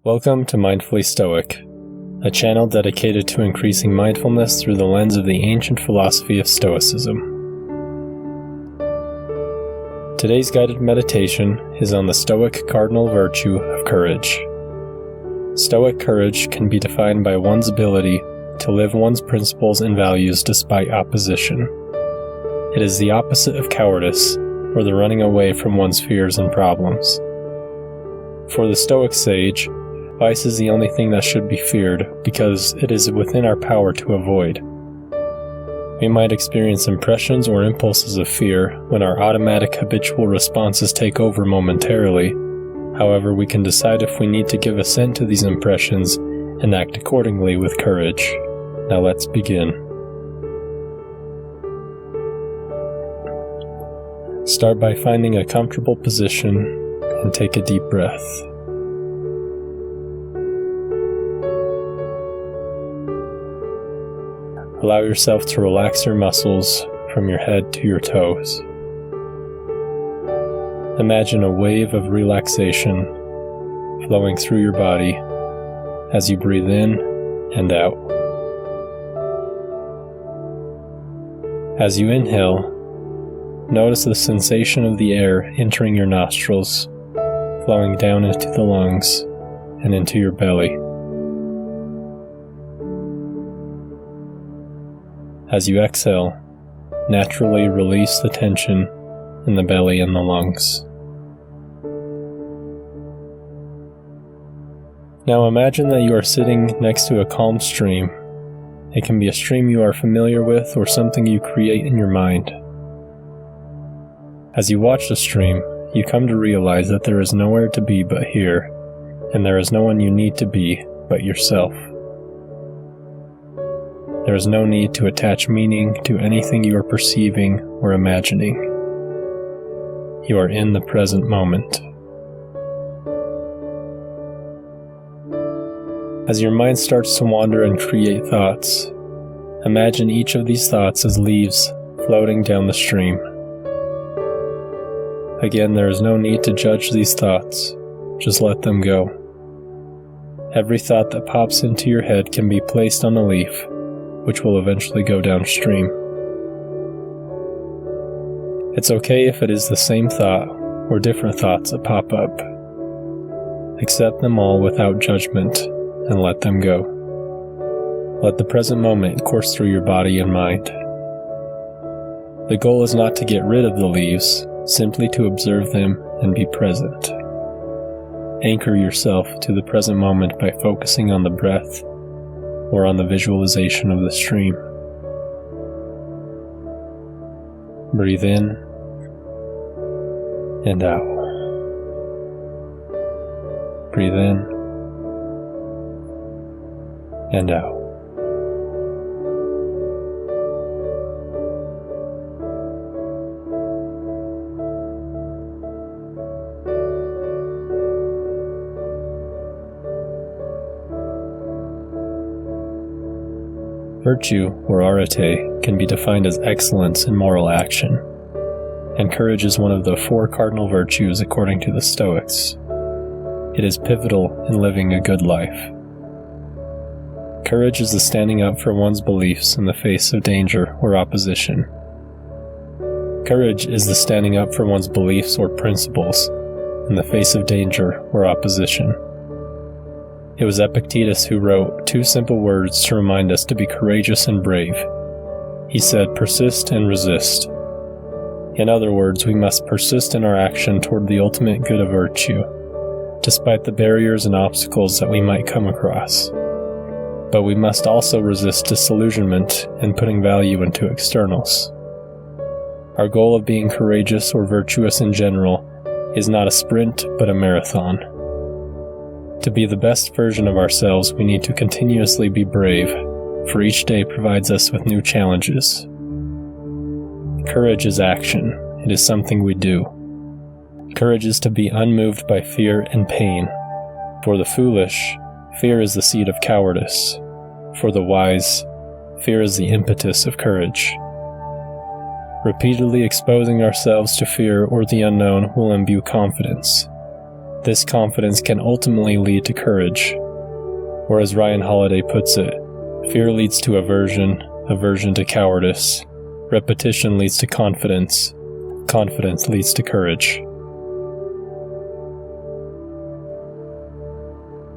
Welcome to Mindfully Stoic, a channel dedicated to increasing mindfulness through the lens of the ancient philosophy of Stoicism. Today's guided meditation is on the Stoic cardinal virtue of courage. Stoic courage can be defined by one's ability to live one's principles and values despite opposition. It is the opposite of cowardice, or the running away from one's fears and problems. For the Stoic sage, vice is the only thing that should be feared because it is within our power to avoid. We might experience impressions or impulses of fear when our automatic habitual responses take over momentarily. However, we can decide if we need to give assent to these impressions and act accordingly with courage. Now let's begin. Start by finding a comfortable position and take a deep breath. Allow yourself to relax your muscles from your head to your toes. Imagine a wave of relaxation flowing through your body as you breathe in and out. As you inhale, notice the sensation of the air entering your nostrils, flowing down into the lungs and into your belly. As you exhale, naturally release the tension in the belly and the lungs. Now imagine that you are sitting next to a calm stream. It can be a stream you are familiar with or something you create in your mind. As you watch the stream, you come to realize that there is nowhere to be but here, and there is no one you need to be but yourself. There is no need to attach meaning to anything you are perceiving or imagining. You are in the present moment. As your mind starts to wander and create thoughts, imagine each of these thoughts as leaves floating down the stream. Again, there is no need to judge these thoughts, just let them go. Every thought that pops into your head can be placed on a leaf, which will eventually go downstream. It's okay if it is the same thought or different thoughts that pop up. Accept them all without judgment and let them go. Let the present moment course through your body and mind. The goal is not to get rid of the leaves, simply to observe them and be present. Anchor yourself to the present moment by focusing on the breath or on the visualization of the stream. Breathe in and out. Breathe in and out. Virtue, or arete, can be defined as excellence in moral action, and courage is one of the 4 cardinal virtues according to the Stoics. It is pivotal in living a good life. Courage is the standing up for one's beliefs in the face of danger or opposition. Courage is the standing up for one's beliefs or principles in the face of danger or opposition. It was Epictetus who wrote 2 simple words to remind us to be courageous and brave. He said, "Persist and resist." In other words, we must persist in our action toward the ultimate good of virtue, despite the barriers and obstacles that we might come across. But we must also resist disillusionment and putting value into externals. Our goal of being courageous or virtuous in general is not a sprint, but a marathon. To be the best version of ourselves, we need to continuously be brave, for each day provides us with new challenges. Courage is action. It is something we do. Courage is to be unmoved by fear and pain. For the foolish, fear is the seed of cowardice. For the wise, fear is the impetus of courage. Repeatedly exposing ourselves to fear or the unknown will imbue confidence. This confidence can ultimately lead to courage, or as Ryan Holiday puts it, fear leads to aversion, aversion to cowardice, repetition leads to confidence, confidence leads to courage.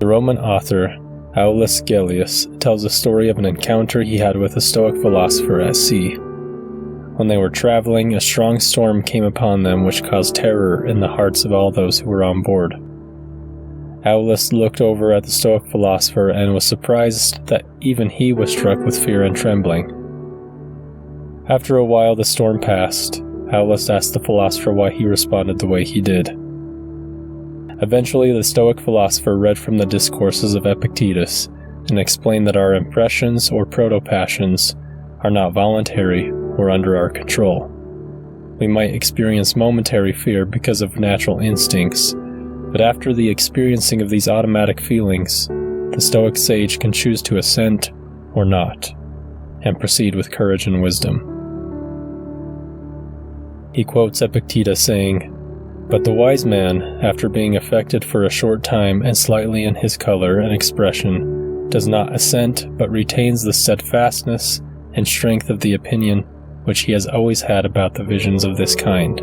The Roman author Aulus Gellius tells a story of an encounter he had with a Stoic philosopher at sea. When they were traveling, a strong storm came upon them which caused terror in the hearts of all those who were on board. Aulus looked over at the Stoic philosopher and was surprised that even he was struck with fear and trembling. After a while the storm passed. Aulus asked the philosopher why he responded the way he did. Eventually the Stoic philosopher read from the discourses of Epictetus and explained that our impressions or proto-passions are not voluntary or under our control. We might experience momentary fear because of natural instincts, but after the experiencing of these automatic feelings, the Stoic sage can choose to assent or not, and proceed with courage and wisdom. He quotes Epictetus saying, "But the wise man, after being affected for a short time and slightly in his color and expression, does not assent but retains the steadfastness and strength of the opinion which he has always had about the visions of this kind,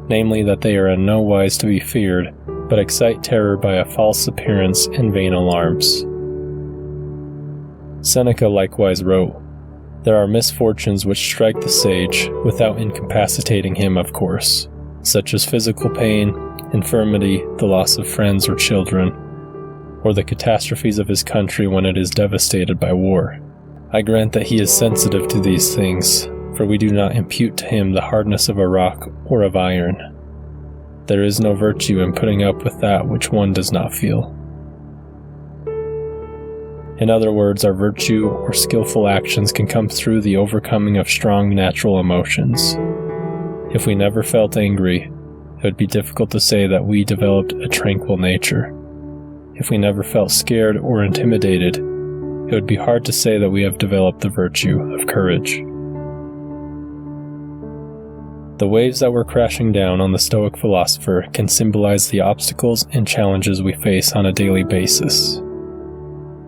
namely that they are in no wise to be feared, but excite terror by a false appearance and vain alarms." Seneca likewise wrote, "There are misfortunes which strike the sage, without incapacitating him, of course, such as physical pain, infirmity, the loss of friends or children, or the catastrophes of his country when it is devastated by war. I grant that he is sensitive to these things, for we do not impute to him the hardness of a rock or of iron. There is no virtue in putting up with that which one does not feel." In other words, our virtue or skillful actions can come through the overcoming of strong natural emotions. If we never felt angry, it would be difficult to say that we developed a tranquil nature. If we never felt scared or intimidated, it would be hard to say that we have developed the virtue of courage. The waves that were crashing down on the Stoic philosopher can symbolize the obstacles and challenges we face on a daily basis.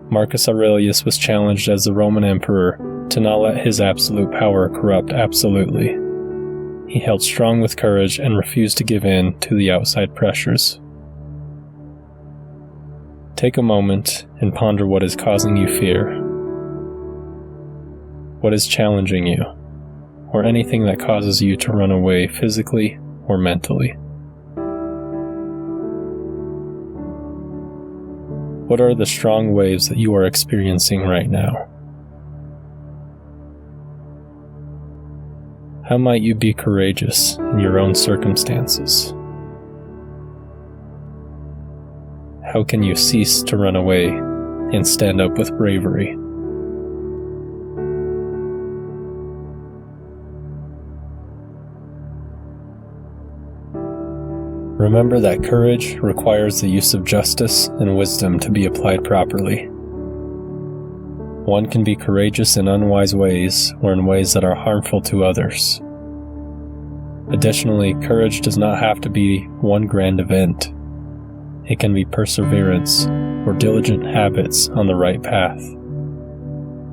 Marcus Aurelius was challenged as the Roman emperor to not let his absolute power corrupt absolutely. He held strong with courage and refused to give in to the outside pressures. Take a moment and ponder what is causing you fear. What is challenging you, or anything that causes you to run away physically or mentally. What are the strong waves that you are experiencing right now? How might you be courageous in your own circumstances? How can you cease to run away and stand up with bravery? Remember that courage requires the use of justice and wisdom to be applied properly. One can be courageous in unwise ways or in ways that are harmful to others. Additionally, courage does not have to be one grand event. It can be perseverance or diligent habits on the right path.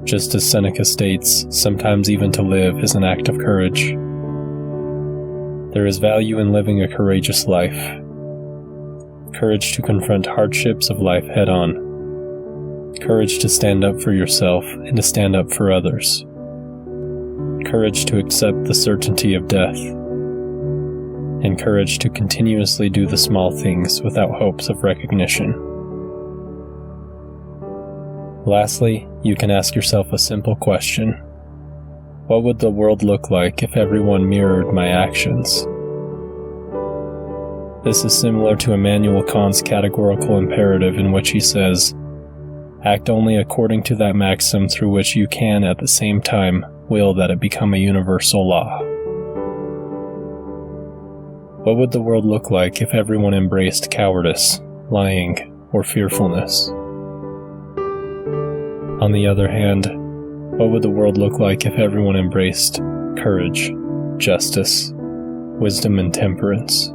Just as Seneca states, sometimes even to live is an act of courage. There is value in living a courageous life. Courage to confront hardships of life head on. Courage to stand up for yourself and to stand up for others. Courage to accept the certainty of death. And courage to continuously do the small things without hopes of recognition. Lastly, you can ask yourself a simple question. What would the world look like if everyone mirrored my actions? This is similar to Immanuel Kant's categorical imperative in which he says, "Act only according to that maxim through which you can at the same time will that it become a universal law." What would the world look like if everyone embraced cowardice, lying, or fearfulness? On the other hand, what would the world look like if everyone embraced courage, justice, wisdom, and temperance?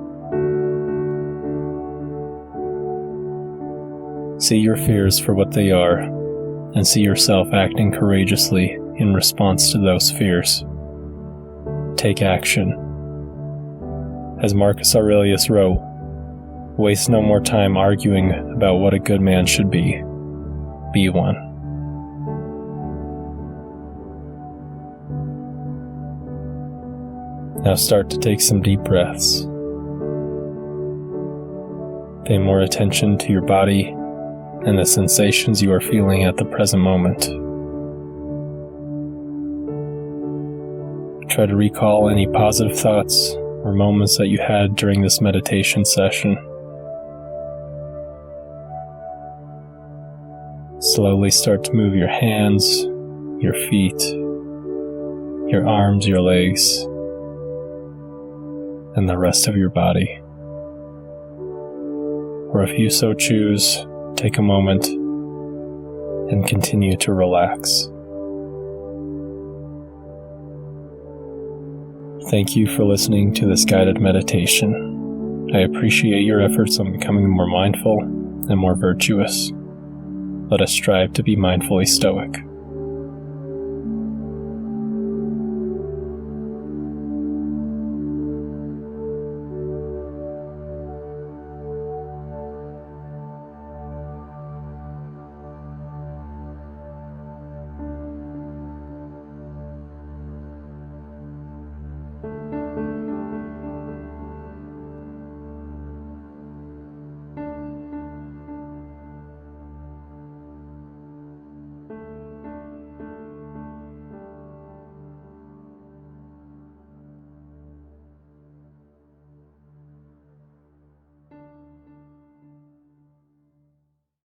See your fears for what they are, and see yourself acting courageously in response to those fears. Take action. As Marcus Aurelius wrote, waste no more time arguing about what a good man should be. Be one. Now start to take some deep breaths. Pay more attention to your body and the sensations you are feeling at the present moment. Try to recall any positive thoughts or moments that you had during this meditation session. Slowly start to move your hands, your feet, your arms, your legs, and the rest of your body. Or if you so choose, take a moment and continue to relax. Thank you for listening to this guided meditation. I appreciate your efforts on becoming more mindful and more virtuous. Let us strive to be mindfully stoic.